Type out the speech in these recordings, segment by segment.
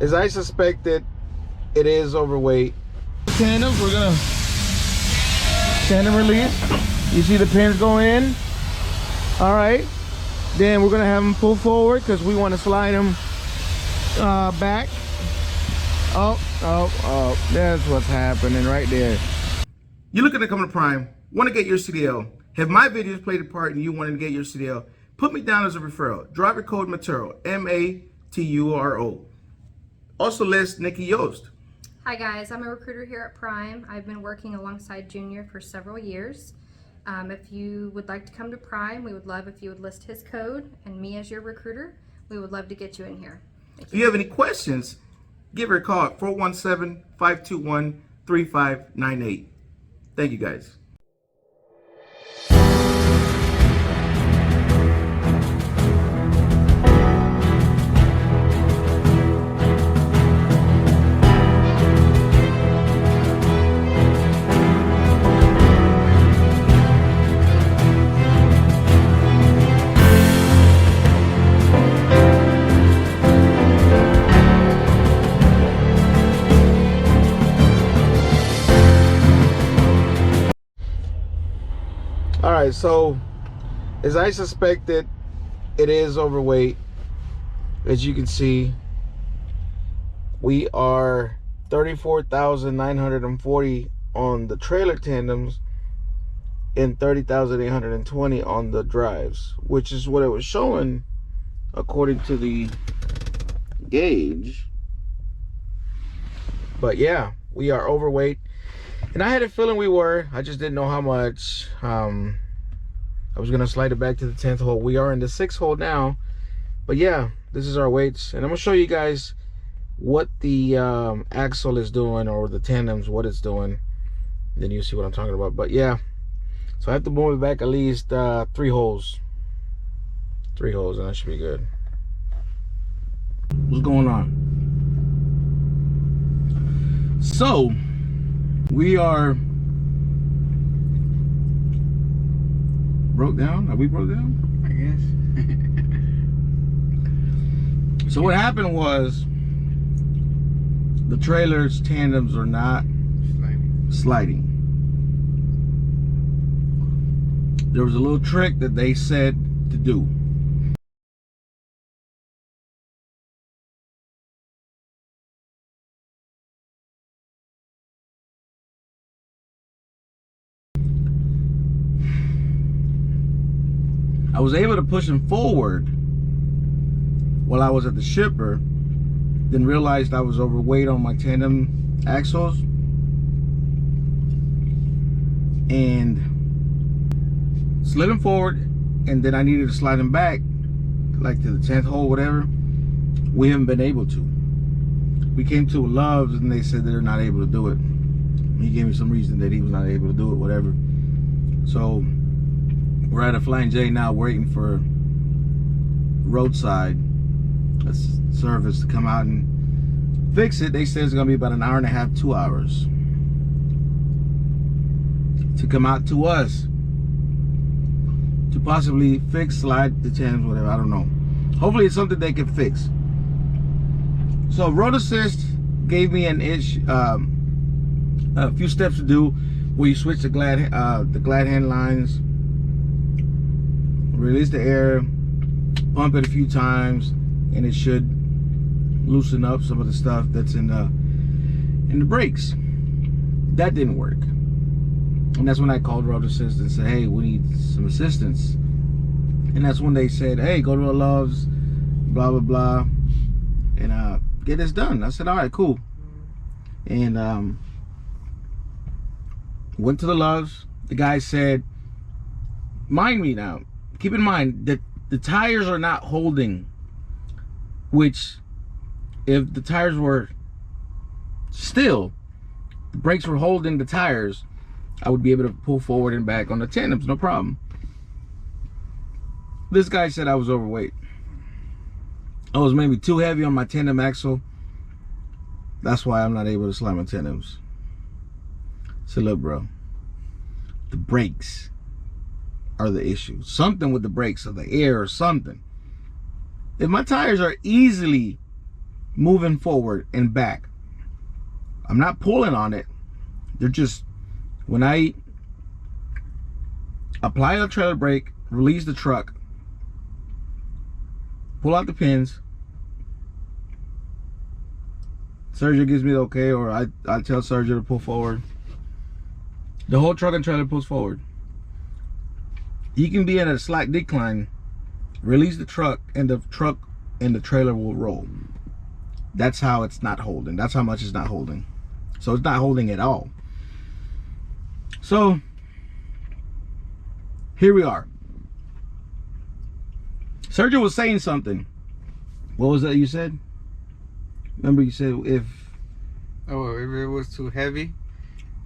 as I suspected, it is overweight. Tandems, we're gonna tandem release. You see the pins go in. All right. Then we're gonna have them pull forward because we want to slide them back. Oh, that's what's happening right there. You're looking to come to Prime, want to get your CDL. Have my videos played a part in you wanting to get your CDL? Put me down as a referral. Driver code Maturo, M-A-T-U-R-O. Also list Nikki Yost. Hi guys, I'm a recruiter here at Prime. I've been working alongside Junior for several years. If you would like to come to Prime, we would love if you would list his code and me as your recruiter. We would love to get you in here. If you have any questions, give her a call at 417-521-3598. Thank you guys. All right, so as I suspected, it is overweight. As you can see, we are 34,940 on the trailer tandems and 30,820 on the drives, which is what it was showing according to the gauge. But yeah, we are overweight. And I had a feeling we were. I just didn't know how much. I was gonna slide it back to the 10th hole. We are in the 6th hole now. But yeah, this is our weights. And I'm gonna show you guys what the axle is doing, or the tandems, what it's doing. Then you'll see what I'm talking about. But yeah, so I have to move it back at least 3 holes. 3 holes, and that should be good. What's going on? So we are broke down. Are we broke down? I guess. So what happened was the trailer's tandems are not sliding. There was a little trick that they said to do. I was able to push him forward while I was at the shipper, then realized I was overweight on my tandem axles, and slid him forward, and then I needed to slide him back like to the 10th hole, whatever. We haven't been able to. We came to Love's and they said they're not able to do it. He gave me some reason that he was not able to do it, whatever. So we're at a Flying J now, waiting for roadside service to come out and fix it. They said it's gonna be about an hour and a half, 2 hours to come out to us to possibly fix, slide the tandems, whatever. I don't know. Hopefully it's something they can fix. So Road Assist gave me an a few steps to do, where you switch the glad hand lines, release the air, pump it a few times, and it should loosen up some of the stuff that's in the brakes. That didn't work, and that's when I called Road Assist and said, hey, we need some assistance. And that's when they said, hey, go to a Love's, blah blah blah, and get this done. I said, all right, cool. And went to the Love's. The guy said, mind me now, keep in mind that the tires are not holding, which if the tires were still, the brakes were holding the tires, I would be able to pull forward and back on the tandems, no problem. This guy said I was overweight. I was maybe too heavy on my tandem axle. That's why I'm not able to slide my tandems. So look, bro, the brakes are the issue. Something with the brakes, or the air, or something. If my tires are easily moving forward and back. I'm not pulling on it. They're just, when I apply the trailer brake, release the truck, pull out the pins, Sergio gives me the okay, or I tell Sergio to pull forward. The whole truck and trailer pulls forward. You can be at a slight decline, release the truck and the trailer will roll. That's how it's not holding. That's how much it's not holding. So it's not holding at all. So here we are. Sergio was saying something. What was that you said? Remember you said if it was too heavy,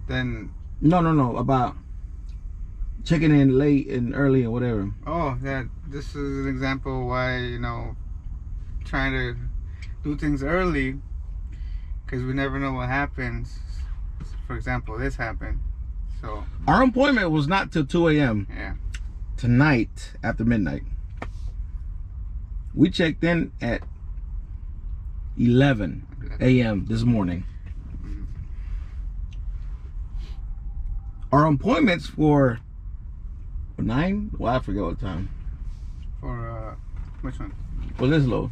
then no about checking in late and early or whatever. oh, that this is an example why, you know, trying to do things early, because we never know what happens. For example, this happened. So our appointment was not till 2 a.m. yeah, tonight after midnight. We checked in at 11 a.m. this morning. Our appointments for 9? Well, I forget what time. for which one? For this load.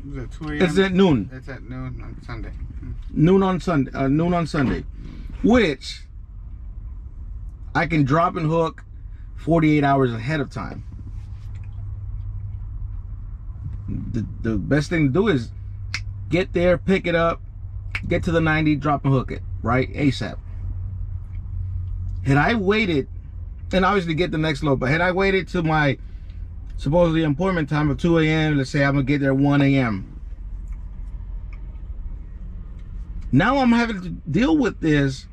Is it 2 a.m.? It's at noon. It's at noon on Sunday. Noon on Sunday. Which I can drop and hook 48 hours ahead of time. The best thing to do is get there, pick it up, get to the 90, drop and hook it, right? ASAP. Had I waited, and obviously get the next load, but had I waited to my supposedly appointment time of 2 a.m., let's say I'm gonna get there 1 a.m. Now I'm having to deal with this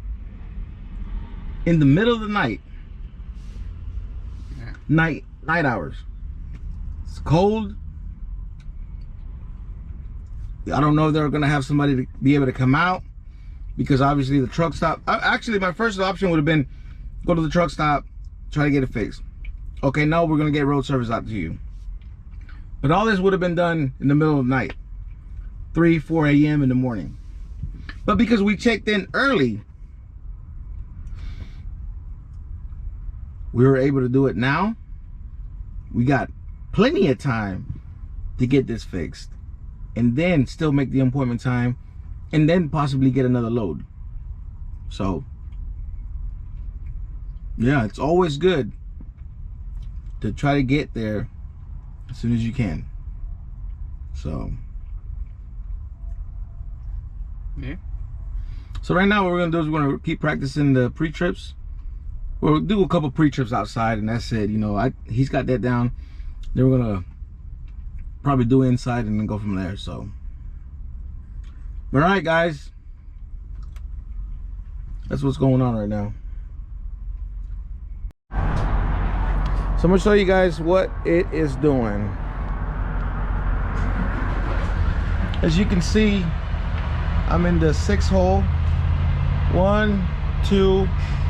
in the middle of the night. Yeah. Night hours. It's cold. I don't know if they're gonna have somebody to be able to come out, because obviously the truck stop. Actually, my first option would have been go to the truck stop, try to get it fixed. Okay, no, we're gonna get road service out to you. But all this would have been done in the middle of the night, 3, 4 a.m. in the morning. But because we checked in early, we were able to do it now. We got plenty of time to get this fixed, and then still make the appointment time, and then possibly get another load. So yeah, it's always good to try to get there as soon as you can. So Yeah. so right now what we're gonna do is we're gonna keep practicing the pre-trips. We'll do a couple pre-trips outside, and that's it. You know, he's got that down. Then we're gonna probably do inside and then go from there. So, all right, guys, that's what's going on right now. So I'm gonna show you guys what it is doing. As you can see, I'm in the 6 hole. 1, 2,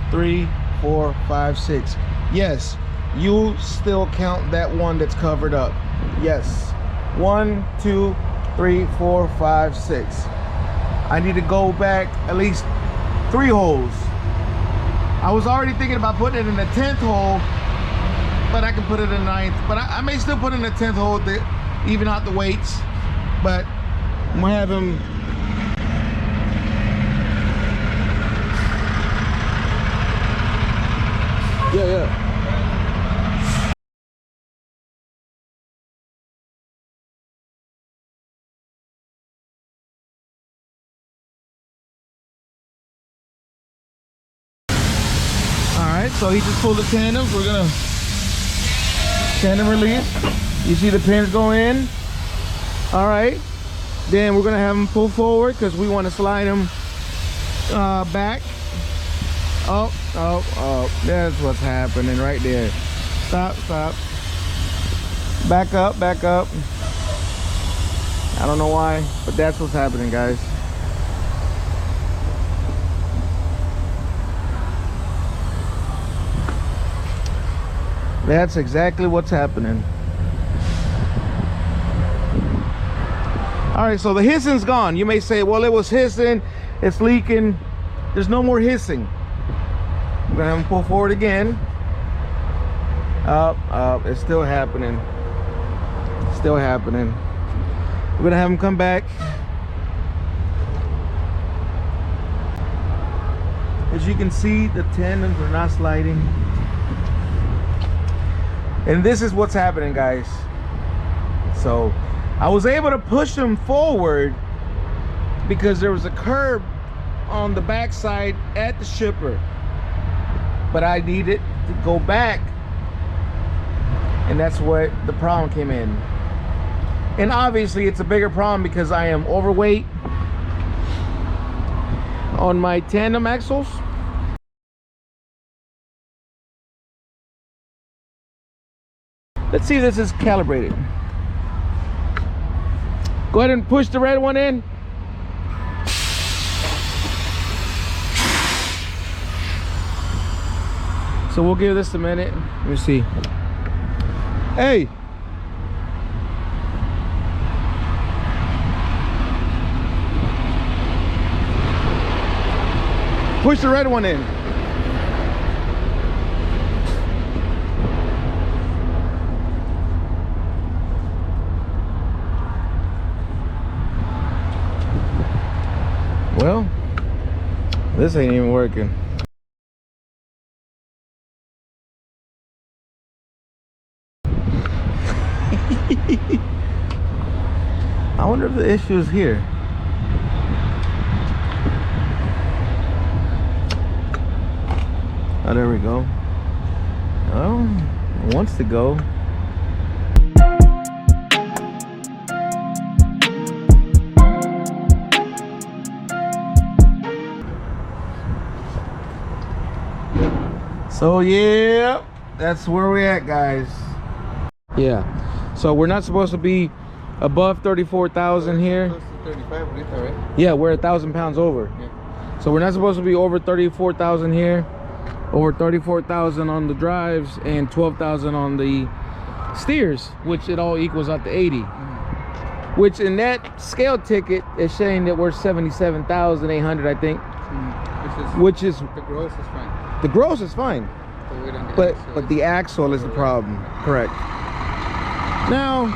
3, 4, 5, 6. Yes, you still count that one that's covered up. Yes. 1, 2, 3, 4, 5, 6. I need to go back at least 3 holes. I was already thinking about putting it in the 10th hole, but I can put it in the 9th. But I may still put it in the 10th hole to even out the weights. But I'm gonna have him. Yeah. Alright, so he just pulled the tandems. We're gonna tandem release. You see the pins go in. Alright. Then we're gonna have him pull forward because we want to slide him back. Oh, that's what's happening right there. Stop. Back up. I don't know why, but that's what's happening, guys. That's exactly what's happening. All right, so the hissing's gone. You may say, well, it was hissing, it's leaking. There's no more hissing. I'm gonna have him pull forward again. Up, it's still happening. Still happening. We're gonna have him come back. As you can see, the tandems are not sliding. And this is what's happening, guys. So I was able to push them forward because there was a curb on the backside at the shipper, but I needed to go back, and that's what the problem came in. And obviously it's a bigger problem because I am overweight on my tandem axles. Let's see if this is calibrated. Go ahead and push the red one in. So we'll give this a minute. Let me see. Hey. Push the red one in. Well, this ain't even working. I wonder if the issue is here. Oh, there we go. Oh, it wants to go. So yeah, that's where we're at, guys. Yeah, so we're not supposed to be above 34,000 here. Close to 35, right? Yeah, we're 1,000 pounds over. Yeah. So we're not supposed to be over 34,000 here, over 34,000 on the drives, and 12,000 on the steers, which it all equals out to 80. Which in that scale ticket is saying that we're 77,800, I think. Which is the gross is fine. the gross is fine, but the axle is the problem. Correct. Now,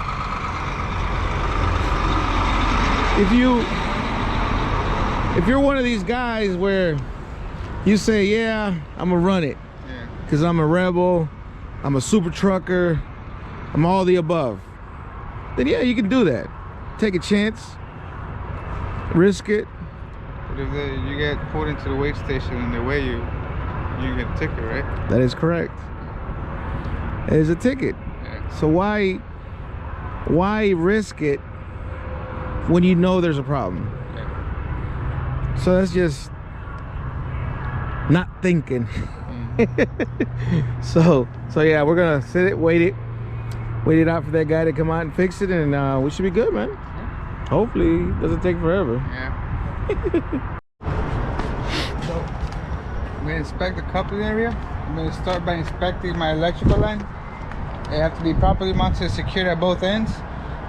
if you're one of these guys where you say, yeah, I'm gonna run it because I'm a rebel, I'm a super trucker, I'm all the above, then yeah, you can do that. Take a chance, risk it. But if you get pulled into the weigh station and they weigh you, you get a ticket, right? That is correct. It is a ticket. Yeah. So why risk it when you know there's a problem? Yeah. So that's just not thinking. So yeah, we're gonna sit it, wait it out for that guy to come out and fix it, and we should be good, man. Yeah. Hopefully it doesn't take forever. Yeah. So I'm gonna inspect the coupling area. I'm gonna start by inspecting my electrical line. They have to be properly mounted and secured at both ends.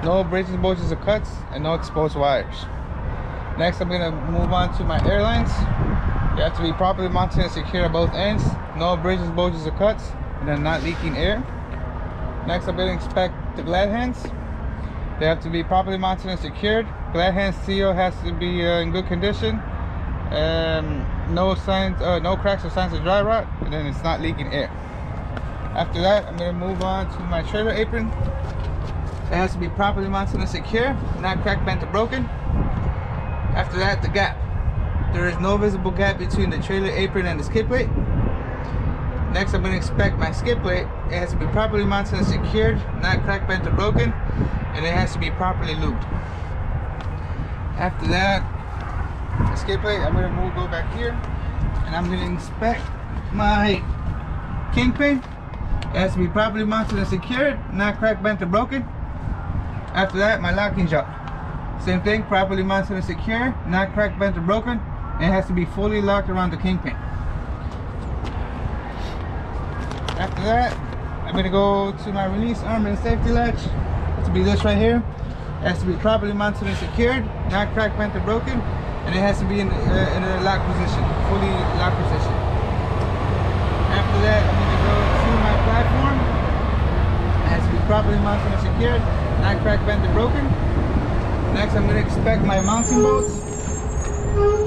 No abrasions, bulges, or cuts, and no exposed wires. Next, I'm gonna move on to my air lines. They have to be properly mounted and secured at both ends. No abrasions, bulges, or cuts, and they're not leaking air. Next, I'm gonna inspect the glad hands. They have to be properly mounted and secured. Glad hand seal has to be in good condition. No signs, no cracks or signs of dry rot, and then it's not leaking air. After that, I'm gonna move on to my trailer apron. It has to be properly mounted and secure, not cracked, bent, or broken. After that, the gap. There is no visible gap between the trailer apron and the skid plate. Next, I'm gonna inspect my skid plate. It has to be properly mounted and secured, not cracked, bent, or broken, and it has to be properly lubed. After that, the skid plate, I'm gonna go back here, and I'm gonna inspect my kingpin. It has to be properly mounted and secured, not cracked, bent, or broken. After that, my locking jaw. Same thing, properly mounted and secure, not cracked, bent, or broken. And it has to be fully locked around the kingpin. After that, I'm gonna go to my release arm and safety latch. It has to be this right here. It It has to be properly mounted and secured, not cracked, bent, or broken, and it has to be in a lock position, fully locked position. After that, I'm going to go to my platform. It has to be properly mounted and secured, not cracked, bent, or broken. Next, I'm going to inspect my mounting bolts.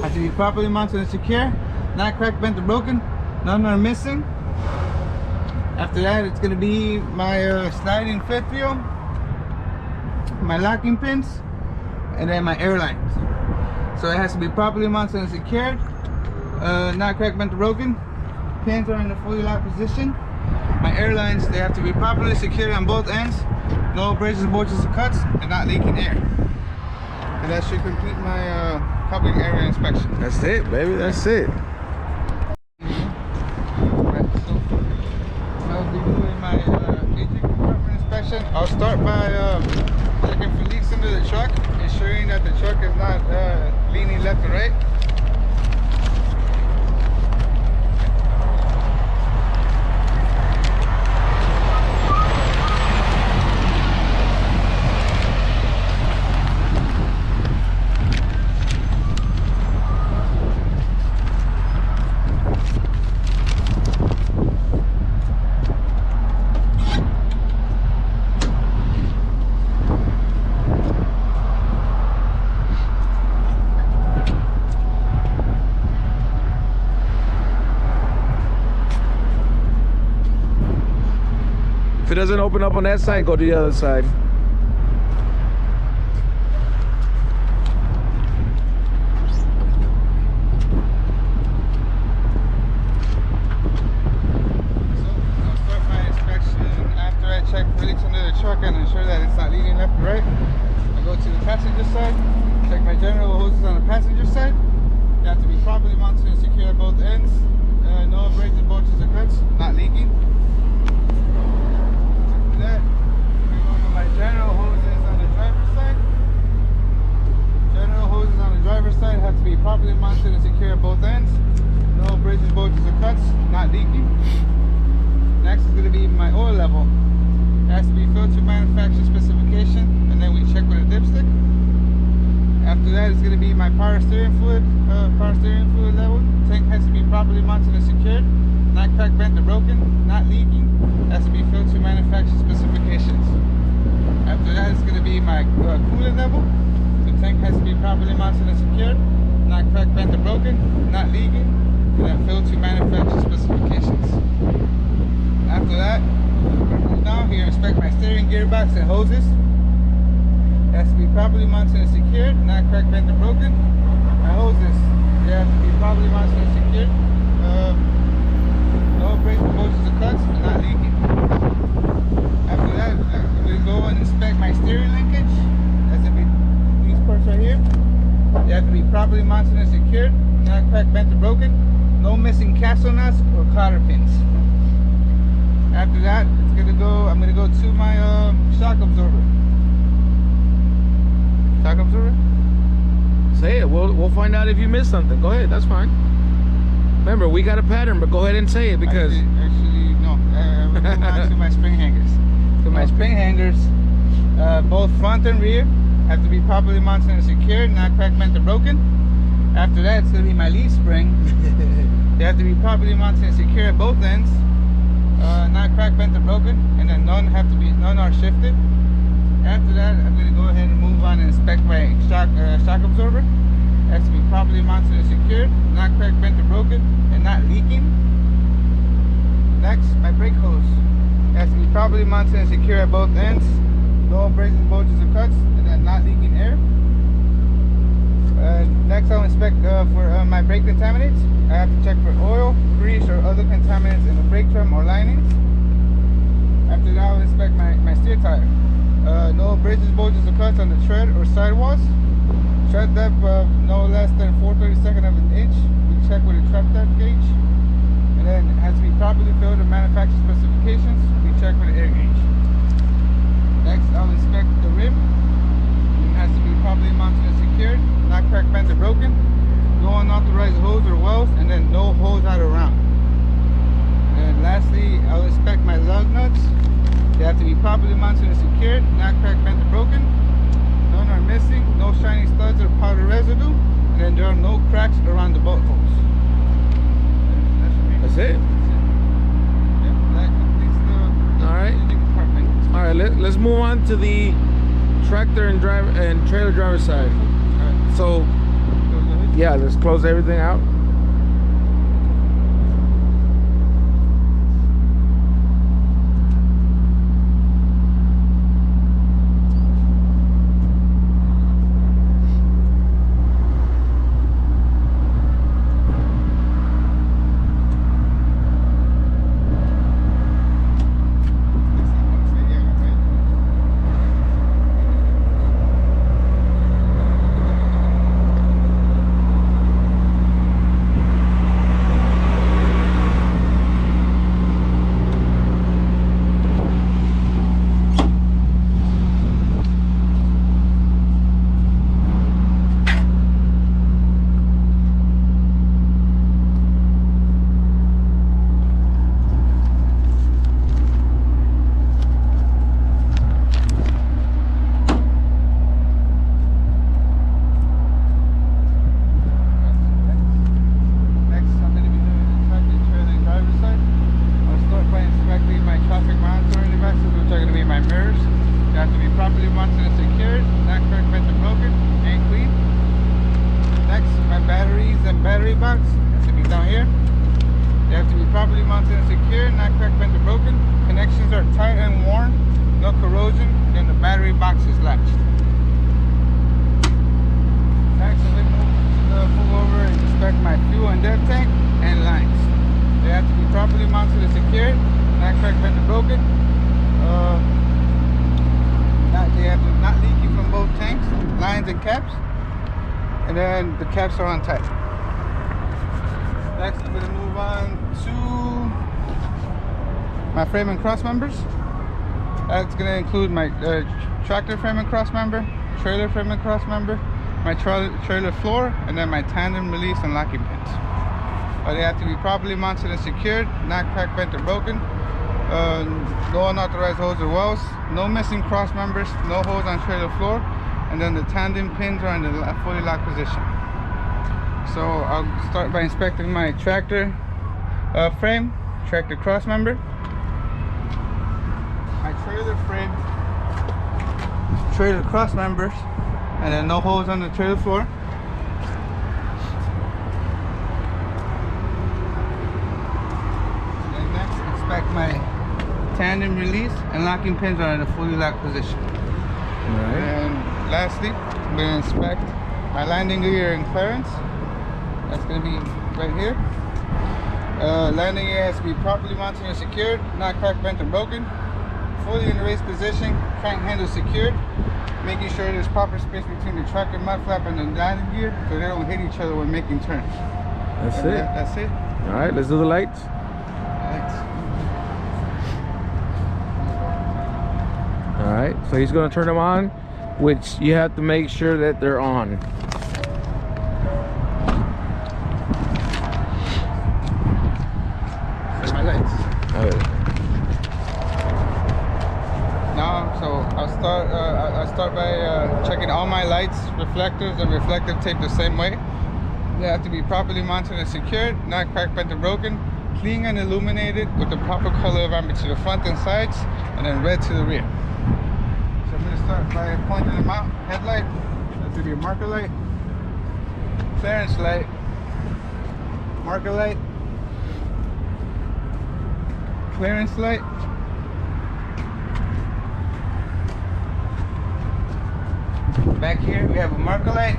Has to be properly mounted and secure, not cracked, bent, or broken. None are missing. After that, it's going to be my sliding fifth wheel, my locking pins, and then my air lines. So it has to be properly mounted and secured, not cracked, bent, or broken. Pins are in a fully locked position. My air lines, they have to be properly secured on both ends. No abrasions, bulges, or cuts, and not leaking air. And that should complete my coupling area inspection. That's it, baby. That's it. Right, so I'll be doing my engine compartment inspection. I'll start by checking for leaks under the truck, ensuring that the truck is not leaning left or right. If it doesn't open up on that side, go to the other side. Check for leaks under the truck and ensure that it's not leaning left or right. I go to the passenger side, check my general hoses on the passenger side. They have to be properly mounted and secure at both ends. No abrasions, bulges, or cuts, not leaking. After that, we go to my general hoses on the driver's side. General hoses on the driver's side have to be properly mounted and secure at both ends. No abrasions, bulges, or cuts, not leaking. Next is going to be my oil level. It has to be filled to manufacturer specification, and then we check with a dipstick. After that, it's going to be my power steering fluid level. Tank has to be properly mounted and secured, not cracked, bent, or broken, not leaking. It has to be filled to manufacturer specifications. After that, it's going to be my coolant level. The tank has to be properly mounted and secured, not cracked, bent, or broken, not leaking, and then filled to manufacturer specifications. After that, down here, inspect my steering gearbox and hoses. It has to be properly mounted and secured, not cracked, bent, or broken. My hoses, they have to be properly mounted and secured. No abrasions, bulges, or cuts, and not leaking. After that, I'm going to go and inspect my steering linkage. That's going to be these parts right here. They have to be properly mounted and secured, not cracked, bent, or broken. No missing castle nuts or cotter pins. After that, I'm gonna go to my shock absorber. Shock absorber? Say it. We'll find out if you missed something. Go ahead. That's fine. Remember, we got a pattern, but go ahead and say it because. Actually, no. I'm moving on to my spring hangers. So my spring hangers, both front and rear, have to be properly mounted and secured, not cracked, bent, or broken. After that, it's gonna be my leaf spring. They have to be properly mounted and secure at both ends. Not cracked, bent, or broken, and then none are shifted. After that, I'm going to go ahead and move on and inspect my shock absorber. It has to be properly mounted and secured, not cracked, bent, or broken, and not leaking. Next, my brake hose. It has to be properly mounted and secure at both ends. No abrasions, bulges, or cuts, and then not leaking air. Next, I'll inspect for my brake contaminants. I have to check for oil, grease, or other contaminants in the brake drum or linings. After that, I'll inspect my steer tire. No abrasions, bulges, or cuts on the tread or sidewalls. Tread depth of no less than 4/32 of an inch. We check with a trap depth gauge. And then it has to be properly filled to manufacturer specifications. We check with an air gauge. Next, I'll inspect the rim. It has to be properly mounted and secured, not cracked, bent, or broken. No unauthorized hose or wells, and then no hose out around. And lastly, I'll inspect my lug nuts. They have to be properly mounted and secured, not cracked, bent, or broken. none are missing, no shiny studs or powder residue, and then there are no cracks around the bolt holes. That's it. Yep, that completes the All right. engine compartment. All right, let's move on to the tractor and trailer driver side. All right. So Close the hood. yeah, let's close everything out. And then the caps are on tight. Next, I'm going to move on to my frame and cross members. That's going to include my tractor frame and cross member, trailer frame and cross member, my trailer floor, and then my tandem release and locking pins. They have to be properly mounted and secured, not cracked, bent, or broken. No unauthorized holes or wells, no missing cross members, no holes on trailer floor, and then the tandem pins are in the fully locked position. So I'll start by inspecting my tractor frame, tractor cross member, my trailer frame, trailer cross members, and then no holes on the trailer floor. And next, inspect my tandem release and locking pins are in a fully locked position. Right. And lastly, I'm going to inspect my landing gear and clearance. That's going to be right here. Landing gear has to be properly mounted and secured, not cracked, bent, or broken. Fully in the raised position, crank handle secured, making sure there's proper space between the tractor mud flap and the landing gear so they don't hit each other when making turns. That's it. That's it. All right, let's do the lights. All right, so he's going to turn them on, which you have to make sure that they're on. My lights. Okay. Now, so I'll start by checking all my lights, reflectors, and reflective tape the same way. They have to be properly mounted and secured, not cracked, bent, or broken, clean and illuminated with the proper color of amber to the front and sides, and then red to the rear. So I'm going to start by pointing them out. Headlight, that's going to be a marker light, clearance light, marker light, clearance light, back here we have a marker light,